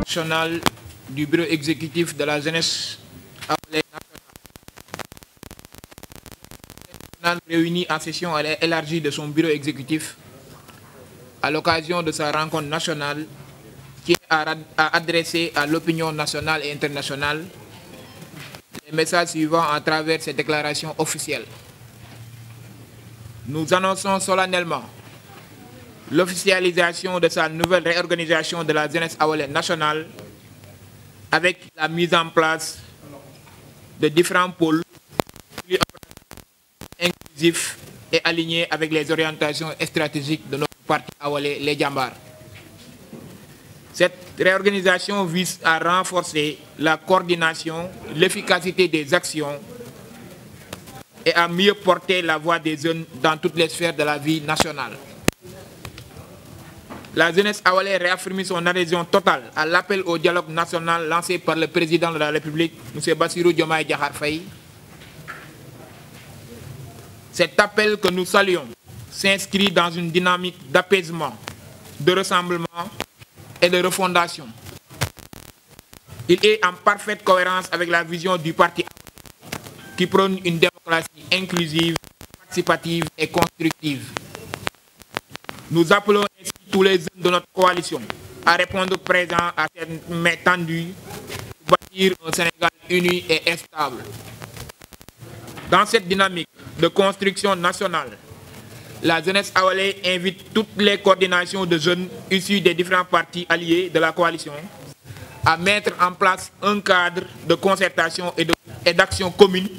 national du bureau exécutif de la jeunesse nationale réunie en session élargie de son bureau exécutif à l'occasion de sa rencontre nationale qui a adressé à l'opinion nationale et internationale les messages suivants à travers ces déclarations officielles. Nous annonçons solennellement l'officialisation de sa nouvelle réorganisation de la jeunesse awalène nationale avec la mise en place de différents pôles inclusifs et alignés avec les orientations stratégiques de notre parti awalé Les Jambar. Cette réorganisation vise à renforcer la coordination, l'efficacité des actions et à mieux porter la voix des jeunes dans toutes les sphères de la vie nationale. La jeunesse awalé réaffirme son adhésion totale à l'appel au dialogue national lancé par le président de la République, M. Bassirou Diomaye Diakhar Faye. Cet appel que nous saluons s'inscrit dans une dynamique d'apaisement, de rassemblement et de refondation. Il est en parfaite cohérence avec la vision du parti qui prône une démocratie inclusive, participative et constructive. Nous appelons ainsi tous les jeunes de notre coalition à répondre présent à cette main tendue pour bâtir un Sénégal uni et stable. Dans cette dynamique de construction nationale, la jeunesse awalé invite toutes les coordinations de jeunes issus des différents partis alliés de la coalition à mettre en place un cadre de concertation et d'action commune.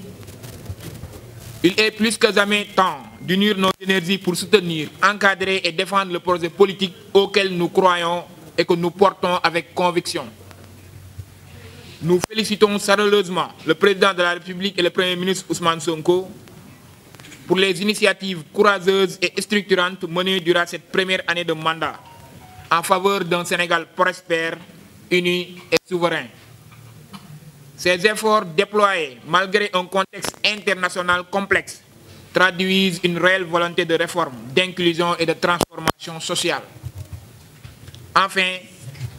Il est plus que jamais temps d'unir nos énergies pour soutenir, encadrer et défendre le projet politique auquel nous croyons et que nous portons avec conviction. Nous félicitons chaleureusement le président de la République et le Premier ministre Ousmane Sonko pour les initiatives courageuses et structurantes menées durant cette première année de mandat en faveur d'un Sénégal prospère, uni et souverain. Ces efforts déployés, malgré un contexte international complexe, traduisent une réelle volonté de réforme, d'inclusion et de transformation sociale. Enfin,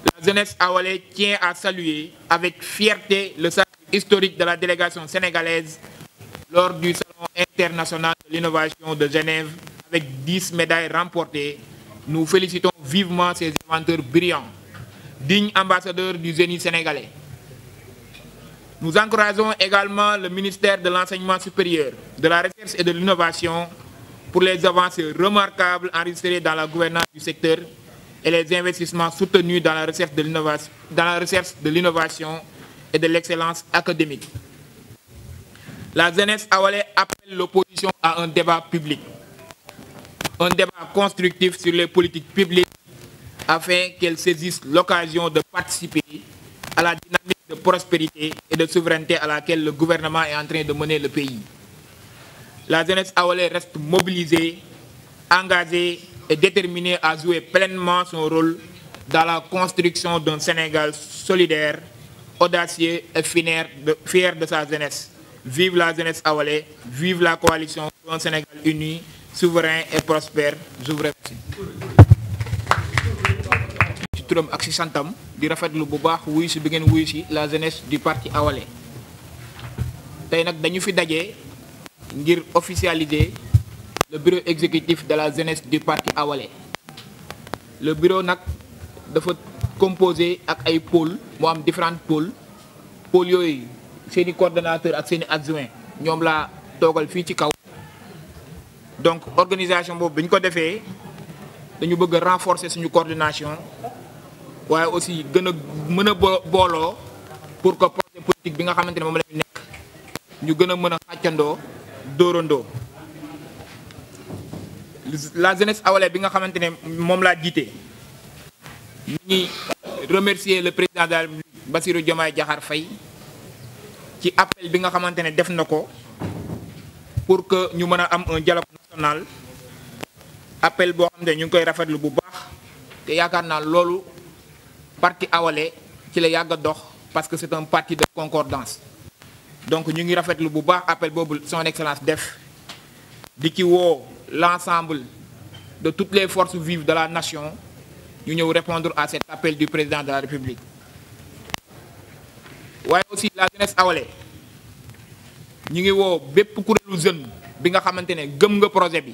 la jeunesse awalé tient à saluer avec fierté le salut historique de la délégation sénégalaise lors du Salon international de l'innovation de Genève avec 10 médailles remportées. Nous félicitons vivement ces inventeurs brillants, dignes ambassadeurs du génie sénégalais. Nous encourageons également le ministère de l'Enseignement supérieur, de la Recherche et de l'Innovation pour les avancées remarquables enregistrées dans la gouvernance du secteur et les investissements soutenus dans la recherche de l'innovation et de l'excellence académique. La jeunesse awalé appelle l'opposition à un débat public, un débat constructif sur les politiques publiques afin qu'elle saisisse l'occasion de participer à la dynamique de prospérité et de souveraineté à laquelle le gouvernement est en train de mener le pays. La jeunesse awalé reste mobilisée, engagée et déterminée à jouer pleinement son rôle dans la construction d'un Sénégal solidaire, audacieux et fier de sa jeunesse. Vive la jeunesse awalé, vive la coalition pour un Sénégal uni, souverain et prospère. Je vous remercie. ci turam ak ci santam di rafetlu bu baax wuy si bi ngeen wuy si la jeunesse du parti awalé tey nag dañu fi daje ngir officialiser le bureau exécutif de la jeunesse du parti awalé. Le bureau nag dafa composé ak ay pôles moo am différents pôles yooyu seeni coordonnateur ak seeni adjoint ñoom laa toogal fii ci kaw. Donc organisation boobu bi ñu ko defee dañu bëgg a renforcer suñu coordination waaye aussi gën a mën a booloo pour que projet politique bi nga xamante ne moom la ñu nekk ñu gën a mën a xàccandoo dóorandoo. La jeunesse awalé bi nga xamante ne moom laa jiite ñu ngi remercier le président de la République Bassirou Diomaye Diakhar Faye ci appel bi nga xamante ne def na ko pour que ñu mën a am un dialogue national. Appel boo xam ne ñu ngi koy rafetlu bu baax te yaakaar naa loolu parti awalé ci la yàgg a dox parce que c'est un parti de concordance. Donc ñu ngi rafetlu bu baax appel boobu son excellence def di ci woo l'ensemble de toutes les forces vives de la nation ñu ñëw répondre à cet appel du président de la République. waaye aussi la jeunesse awalé ñu ngi woo bépp kuréelu jeune bi nga xamante ne gëm nga projet bi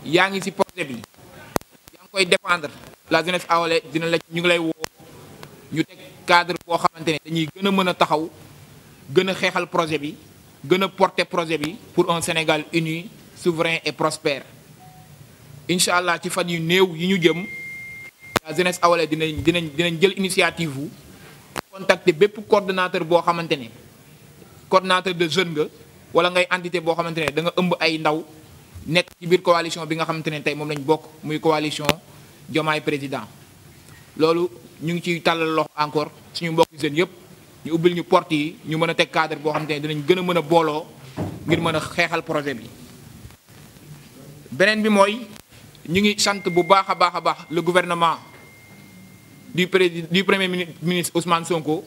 yaa ngi ci projet bi yaa ngi koy défendre la jeunesse awalé dina la ñu ngi lay woo ñu teg cadre boo xamante ne dañuy gën a mën a taxaw gën a xeexal projet bi gën a porter projet bi pour un Sénégal uni souverain et prospère incha allah ci fan yu néew yi ñu jëm la jeunesse awalé dinañ jël initiative wu contacter bépp coordonnateur boo xamante ne coordonnateur de jeune nga wala ngay entité boo xamante ne da nga ëmb ay ndaw nekk ci biir coalition bi nga xamante ne tey moom lañ bokk muy coalition Diomaye président loolu ñu ngi ciy tàllal loxo encore suñu mbokki jeunes yëpp ñu ubbil ñu porte yi ñu mën a teg cadre boo xamante ne dinañ gën a mën a booloo ngir mën a xeexal projet bi. beneen bi mooy ñu ngi sant bu baax a baax le gouvernement du premier ministre Ousmane Sonko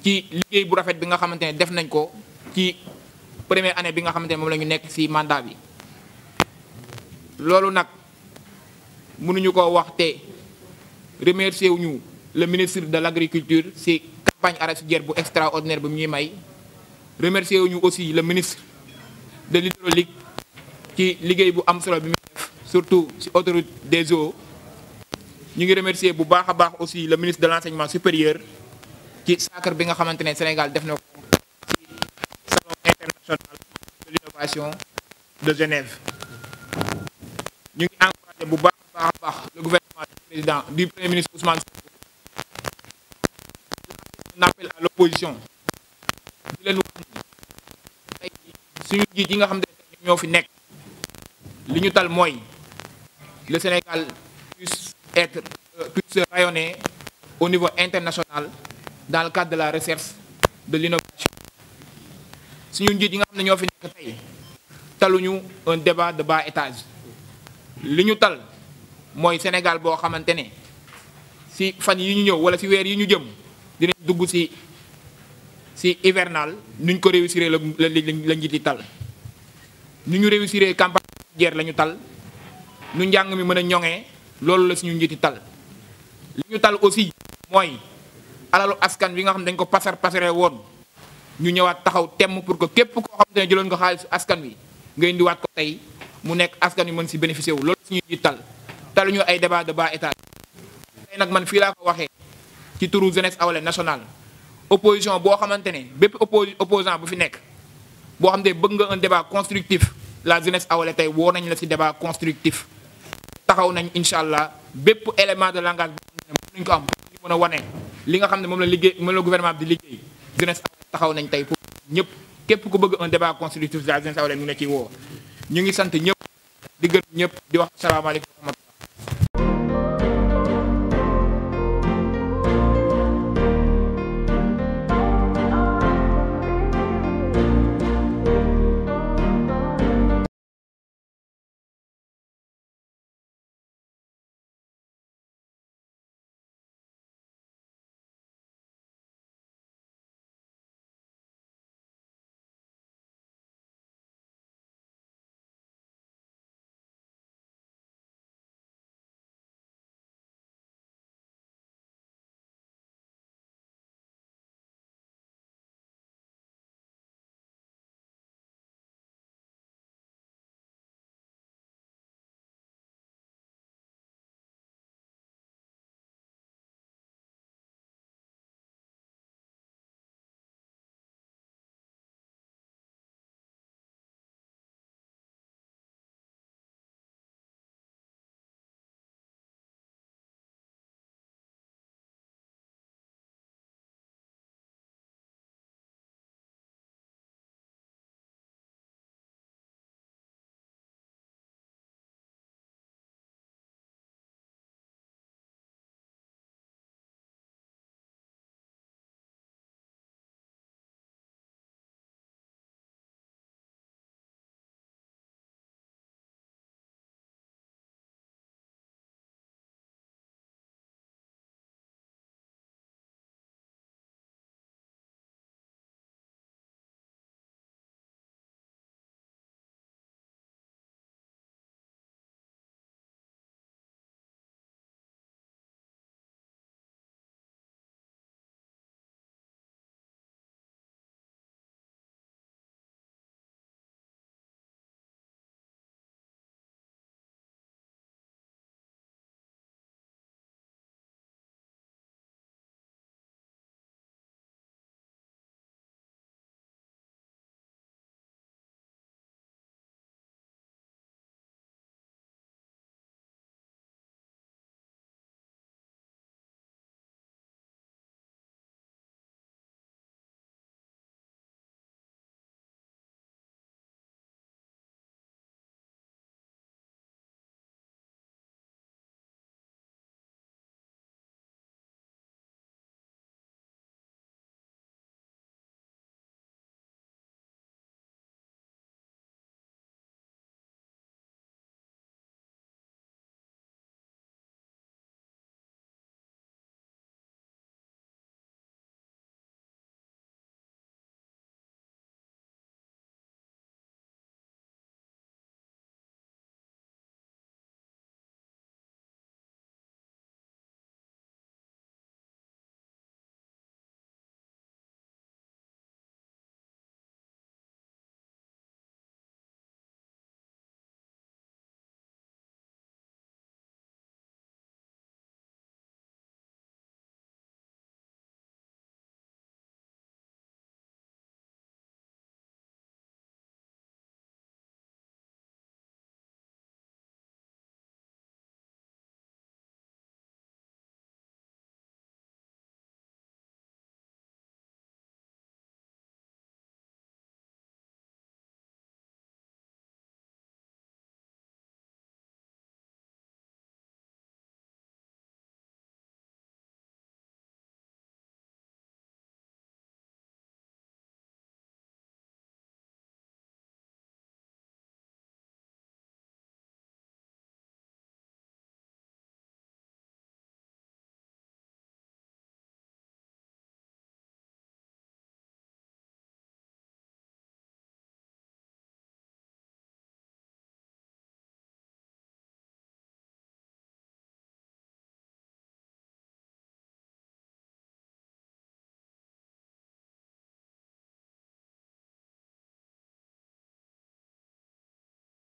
ci liggéey bu rafet bi nga xamante ne def nañ ko ci première année bi nga xamante ne moom la ñu nekk ci mandat bi. loolu nag mënuñu ko wax te remercier wuñu le ministre de l'agriculture ci campagne arachidière bu extraordinaire bu ñuy may remercier wuñu aussi le ministre de l'hydraulique ci liggéey bu am solo bi muy def surtout ci autoroute des eaux. ñu ngi remercier bu baax a baax aussi le ministre de l'enseignement supérieur ci sacre bi nga xamante ne Sénégal def na ko ci salon international de l'innovation de Genève. ñu ngi encouragé bu baax a baax le gouvernement du président du premier ministre Ousmane Sonko un appel à l'opposition di leen wax tey suñu jiit yi nga xamante ne ñoo fi nekk li ñu tal mooy le Sénégal puisse rayonner au niveau international dans le cadre de la recherche de l'innovation suñu njiit yi nga xam ne ñoo fi nekk tey taluñu un débat de bas étage li ñu tal mooy Sénégal boo xamante ne ci fan yi ñu ñëw wala ci weer yi ñu jëm dinañ dugg ci hivernal nuñ ko réussir la njiit yi tal nu ñu réussir campagne guerre la ñu tal nu njàng mi mën a ñoŋee loolu la suñu njiiti tal li ñu tal aussi mooy alalu askan bi nga xam ne dañ ko pasare woon ñu ñëwaat taxaw temm pour que képp koo xamante ne jëloon nga xaalis askan wi nga indiwaat ko tey mu nekk askan wi mën ci bénéficier wu loolu suñu njiit tal ñu ay débat de bas étage tey nag man fii laa ko waxee ci turu jeunesse awalé nationale opposition boo xamante ne bépp opposant bu fi nekk boo xam ne bëgg nga un débat constructif la jeunesse awalé tey woo nañ la ci débat constructif taxaw nañ incha allah bépp élément de langage boo xam ne mën nañu ko am pour mën a wane li nga xam ne moom la gouvernement bi di liggéey jeunesse awalé taxaw nañ tey pour ñëpp képp ku bëgg un débat constructif la jeunesse awalé mu ne ci woo ñu ngi sant ñëpp di gërëm ñëpp di wax asalaamaaleykum.